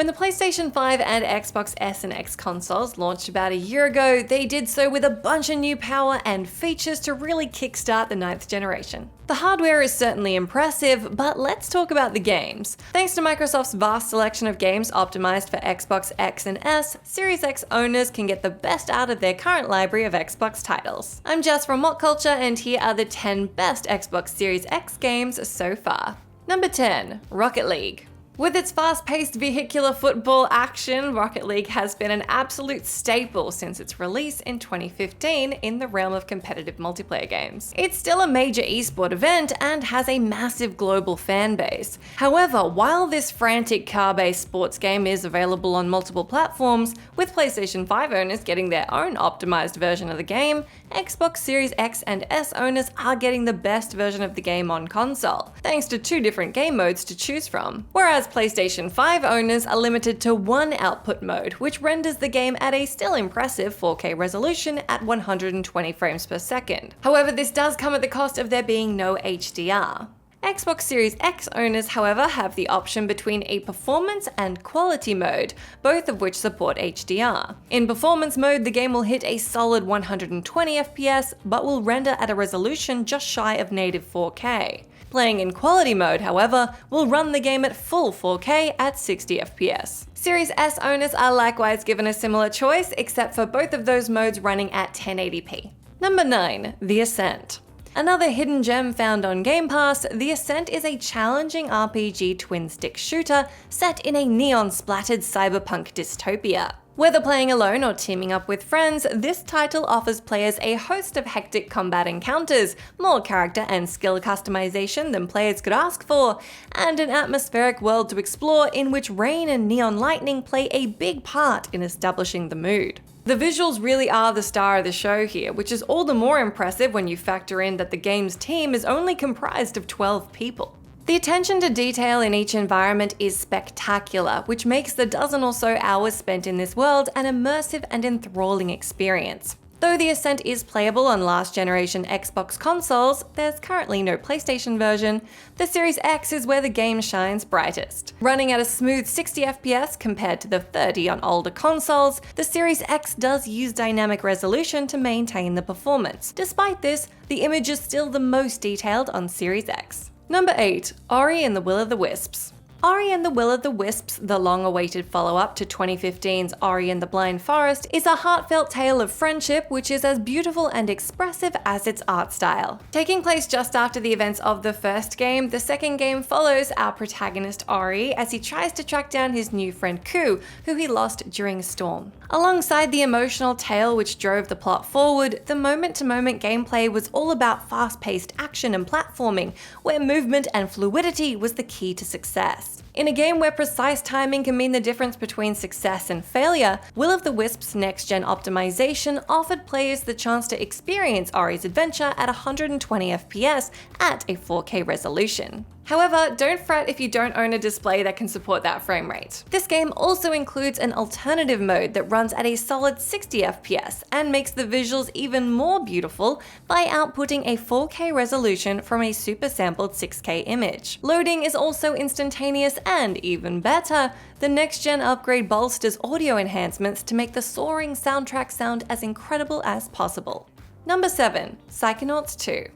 When the PlayStation 5 and Xbox S and X consoles launched about a year ago, they did so with a bunch of new power and features to really kickstart the 9th generation. The hardware is certainly impressive, but let's talk about the games. Thanks to Microsoft's vast selection of games optimized for Xbox X and S, Series X owners can get the best out of their current library of Xbox titles. I'm Jess from WhatCulture, and here are the 10 best Xbox Series X games so far. Number 10. Rocket League. With its fast-paced vehicular football action, Rocket League has been an absolute staple since its release in 2015 in the realm of competitive multiplayer games. It's still a major esport event and has a massive global fan base. However, while this frantic car-based sports game is available on multiple platforms, with PlayStation 5 owners getting their own optimized version of the game, Xbox Series X and S owners are getting the best version of the game on console, thanks to 2 different game modes to choose from. Whereas PlayStation 5 owners are limited to one output mode, which renders the game at a still impressive 4K resolution at 120 frames per second. However, this does come at the cost of there being no HDR. Xbox Series X owners, however, have the option between a performance and quality mode, both of which support HDR. In performance mode, the game will hit a solid 120 FPS, but will render at a resolution just shy of native 4K. Playing in quality mode, however, will run the game at full 4K at 60 FPS. Series S owners are likewise given a similar choice, except for both of those modes running at 1080p. Number 9. The Ascent. Another hidden gem found on Game Pass, The Ascent is a challenging RPG twin-stick shooter set in a neon-splattered cyberpunk dystopia. Whether playing alone or teaming up with friends, this title offers players a host of hectic combat encounters, more character and skill customization than players could ask for, and an atmospheric world to explore in which rain and neon lightning play a big part in establishing the mood. The visuals really are the star of the show here, which is all the more impressive when you factor in that the game's team is only comprised of 12 people. The attention to detail in each environment is spectacular, which makes the dozen or so hours spent in this world an immersive and enthralling experience. Though The Ascent is playable on last generation Xbox consoles, there's currently no PlayStation version, the Series X is where the game shines brightest. Running at a smooth 60 FPS compared to the 30 on older consoles, the Series X does use dynamic resolution to maintain the performance. Despite this, the image is still the most detailed on Series X. Number 8. Ori and the Will of the Wisps. Ori and the Will of the Wisps, the long-awaited follow-up to 2015's Ori and the Blind Forest, is a heartfelt tale of friendship which is as beautiful and expressive as its art style. Taking place just after the events of the first game, the second game follows our protagonist Ori as he tries to track down his new friend Ku, who he lost during a storm. Alongside the emotional tale which drove the plot forward, the moment-to-moment gameplay was all about fast-paced action and platforming, where movement and fluidity was the key to success. In a game where precise timing can mean the difference between success and failure, Will of the Wisps' next-gen optimization offered players the chance to experience Ori's adventure at 120 FPS at a 4K resolution. However, don't fret if you don't own a display that can support that frame rate. This game also includes an alternative mode that runs at a solid 60 FPS and makes the visuals even more beautiful by outputting a 4K resolution from a super sampled 6K image. Loading is also instantaneous, and even better, the next-gen upgrade bolsters audio enhancements to make the soaring soundtrack sound as incredible as possible. Number 7. Psychonauts 2.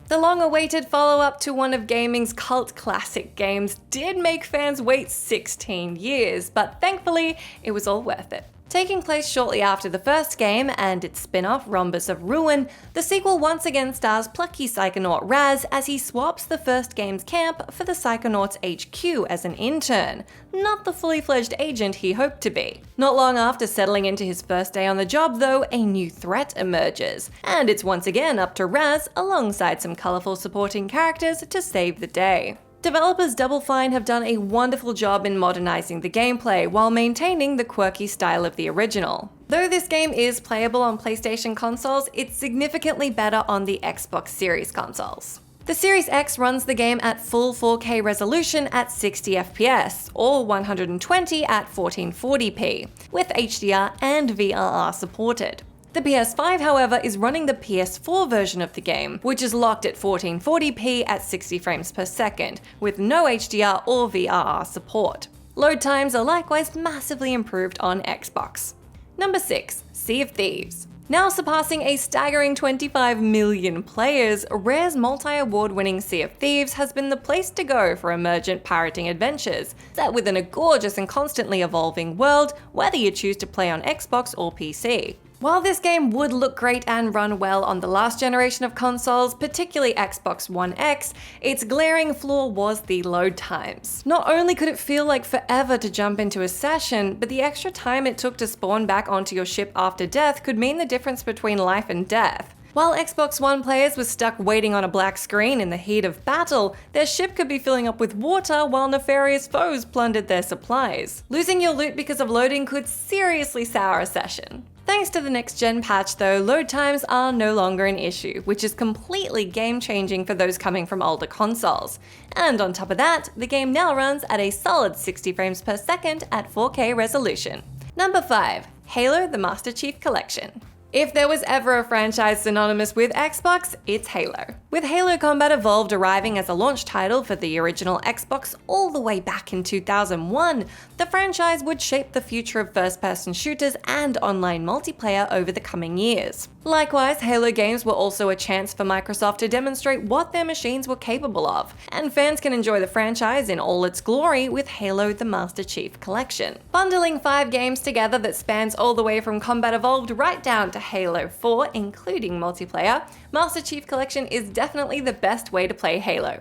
The long-awaited follow-up to one of gaming's cult classic games did make fans wait 16 years, but thankfully, it was all worth it. Taking place shortly after the first game and its spin-off Rhombus of Ruin, the sequel once again stars plucky Psychonaut Raz as he swaps the first game's camp for the Psychonauts HQ as an intern, not the fully-fledged agent he hoped to be. Not long after settling into his first day on the job though, a new threat emerges, and it's once again up to Raz alongside some colourful supporting characters to save the day. Developers Double Fine have done a wonderful job in modernizing the gameplay while maintaining the quirky style of the original. Though this game is playable on PlayStation consoles, it's significantly better on the Xbox Series consoles. The Series X runs the game at full 4K resolution at 60 FPS, or 120 at 1440p, with HDR and VRR supported. The PS5, however, is running the PS4 version of the game, which is locked at 1440p at 60 frames per second, with no HDR or VRR support. Load times are likewise massively improved on Xbox. Number 6. Sea of Thieves. Now surpassing a staggering 25 million players, Rare's multi-award-winning Sea of Thieves has been the place to go for emergent pirating adventures, set within a gorgeous and constantly evolving world, whether you choose to play on Xbox or PC. While this game would look great and run well on the last generation of consoles, particularly Xbox One X, its glaring flaw was the load times. Not only could it feel like forever to jump into a session, but the extra time it took to spawn back onto your ship after death could mean the difference between life and death. While Xbox One players were stuck waiting on a black screen in the heat of battle, their ship could be filling up with water while nefarious foes plundered their supplies. Losing your loot because of loading could seriously sour a session. Thanks to the next-gen patch though, load times are no longer an issue, which is completely game-changing for those coming from older consoles. And on top of that, the game now runs at a solid 60 frames per second at 4K resolution. Number 5. Halo: The Master Chief Collection. If there was ever a franchise synonymous with Xbox, it's Halo. With Halo Combat Evolved arriving as a launch title for the original Xbox all the way back in 2001, the franchise would shape the future of first-person shooters and online multiplayer over the coming years. Likewise, Halo games were also a chance for Microsoft to demonstrate what their machines were capable of, and fans can enjoy the franchise in all its glory with Halo: The Master Chief Collection. Bundling 5 games together that spans all the way from Combat Evolved right down to Halo 4, including multiplayer, Master Chief Collection is definitely the best way to play Halo.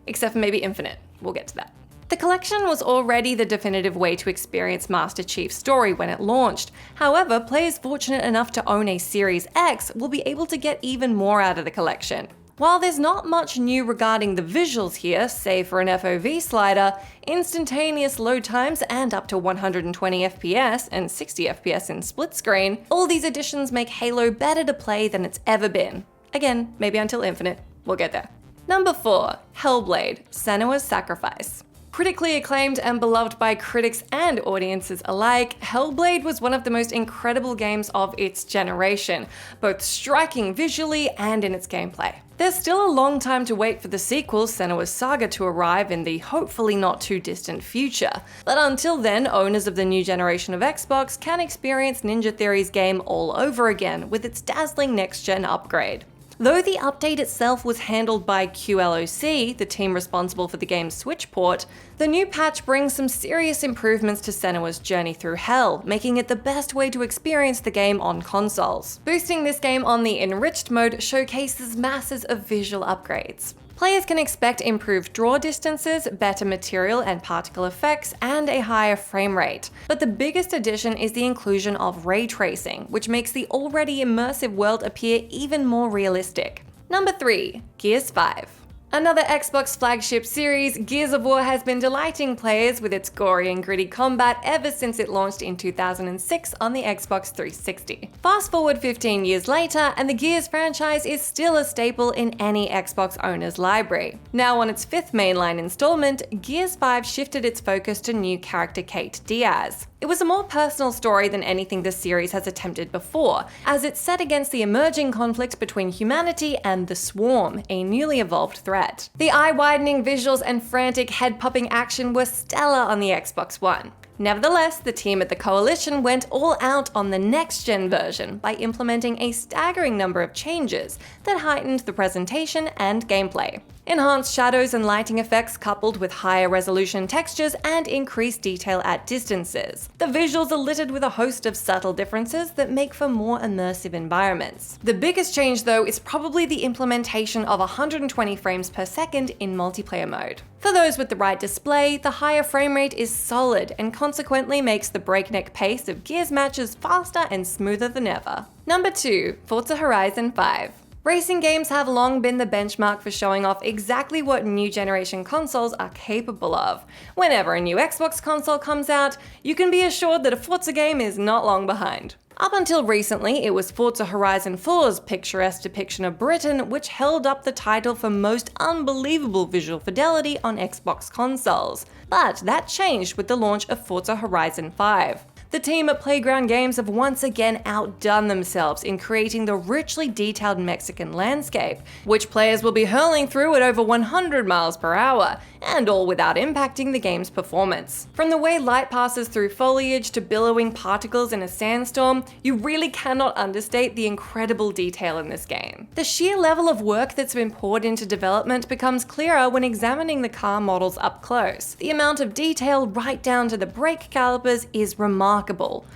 Except for maybe Infinite, we'll get to that. The collection was already the definitive way to experience Master Chief's story when it launched. However, players fortunate enough to own a Series X will be able to get even more out of the collection. While there's not much new regarding the visuals here, save for an FOV slider, instantaneous load times and up to 120 FPS and 60 FPS in split screen, all these additions make Halo better to play than it's ever been. Again, maybe until Infinite, we'll get there. Number 4. HELLBLADE: SENUA'S Sacrifice. Critically acclaimed and beloved by critics and audiences alike, HELLBLADE was one of the most incredible games of its generation, both striking visually and in its gameplay. There's still a long time to wait for the sequel, SENUA'S Saga, to arrive in the hopefully not too distant future, but until then, owners of the new generation of Xbox can experience Ninja Theory's game all over again with its dazzling next-gen upgrade. Though the update itself was handled by QLOC, the team responsible for the game's Switch port, the new patch brings some serious improvements to SENUA'S journey through hell, making it the best way to experience the game on consoles. Boosting this game on the Enriched mode showcases masses of visual upgrades. Players can expect improved draw distances, better material and particle effects, and a higher frame rate. But the biggest addition is the inclusion of ray tracing, which makes the already immersive world appear even more realistic. Number 3. Gears 5. Another Xbox flagship series, Gears of War has been delighting players with its gory and gritty combat ever since it launched in 2006 on the Xbox 360. Fast forward 15 years later, and the Gears franchise is still a staple in any Xbox owner's library. Now on its 5th mainline installment, Gears 5 shifted its focus to new character Kate Diaz. It was a more personal story than anything the series has attempted before, as it's set against the emerging conflict between humanity and the Swarm, a newly evolved threat. The eye-widening visuals and frantic head-popping action were stellar on the Xbox One. Nevertheless, the team at the Coalition went all out on the next-gen version by implementing a staggering number of changes that heightened the presentation and gameplay. Enhanced shadows and lighting effects coupled with higher resolution textures and increased detail at distances. The visuals are littered with a host of subtle differences that make for more immersive environments. The biggest change though is probably the implementation of 120 frames per second in multiplayer mode. For those with the right display, the higher frame rate is solid and consequently makes the breakneck pace of Gears matches faster and smoother than ever. Number 2. Forza Horizon 5. Racing games have long been the benchmark for showing off exactly what new generation consoles are capable of. Whenever a new Xbox console comes out, you can be assured that a Forza game is not long behind. Up until recently, it was Forza Horizon 4's picturesque depiction of Britain which held up the title for most unbelievable visual fidelity on Xbox consoles. But that changed with the launch of Forza Horizon 5. The team at Playground Games have once again outdone themselves in creating the richly detailed Mexican landscape, which players will be hurling through at over 100 miles per hour, and all without impacting the game's performance. From the way light passes through foliage to billowing particles in a sandstorm, you really cannot understate the incredible detail in this game. The sheer level of work that's been poured into development becomes clearer when examining the car models up close. The amount of detail right down to the brake calipers is remarkable.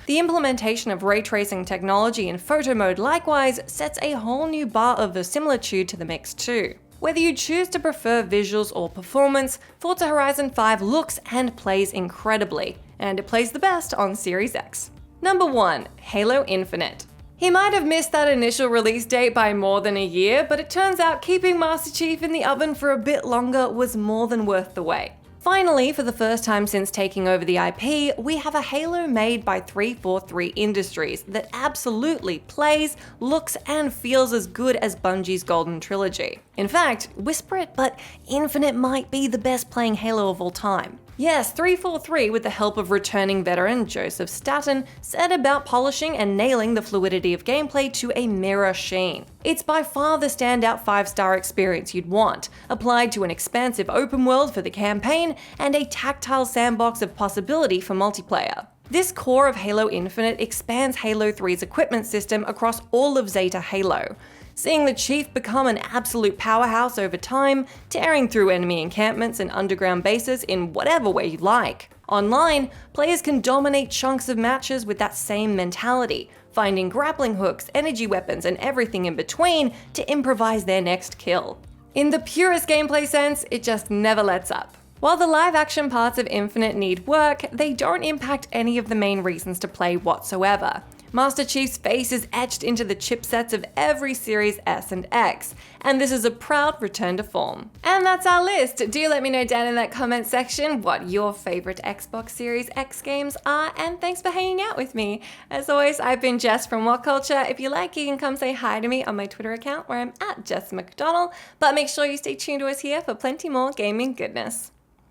The implementation of ray tracing technology in photo mode likewise sets a whole new bar of verisimilitude to the mix too. Whether you choose to prefer visuals or performance, Forza Horizon 5 looks and plays incredibly, and it plays the best on Series X. Number 1. Halo Infinite. He might have missed that initial release date by more than a year, but it turns out keeping Master Chief in the oven for a bit longer was more than worth the wait. Finally, for the first time since taking over the IP, we have a Halo made by 343 Industries that absolutely plays, looks, and feels as good as Bungie's Golden Trilogy. In fact, whisper it, but Infinite might be the best playing Halo of all time. Yes, 343, with the help of returning veteran Joseph Staten, set about polishing and nailing the fluidity of gameplay to a mirror sheen. It's by far the standout 5-star experience you'd want, applied to an expansive open world for the campaign and a tactile sandbox of possibility for multiplayer. This core of Halo Infinite expands Halo 3's equipment system across all of Zeta Halo, seeing the Chief become an absolute powerhouse over time, tearing through enemy encampments and underground bases in whatever way you like. Online, players can dominate chunks of matches with that same mentality, finding grappling hooks, energy weapons, and everything in between to improvise their next kill. In the purest gameplay sense, it just never lets up. While the live-action parts of Infinite need work, they don't impact any of the main reasons to play whatsoever. Master Chief's face is etched into the chipsets of every Series S and X, and this is a proud return to form. And that's our list! Do let me know down in that comment section what your favorite Xbox Series X games are, and thanks for hanging out with me. As always, I've been Jess from WhatCulture. If you like, you can come say hi to me on my Twitter account where I'm at Jess McDonald, but make sure you stay tuned to us here for plenty more gaming goodness.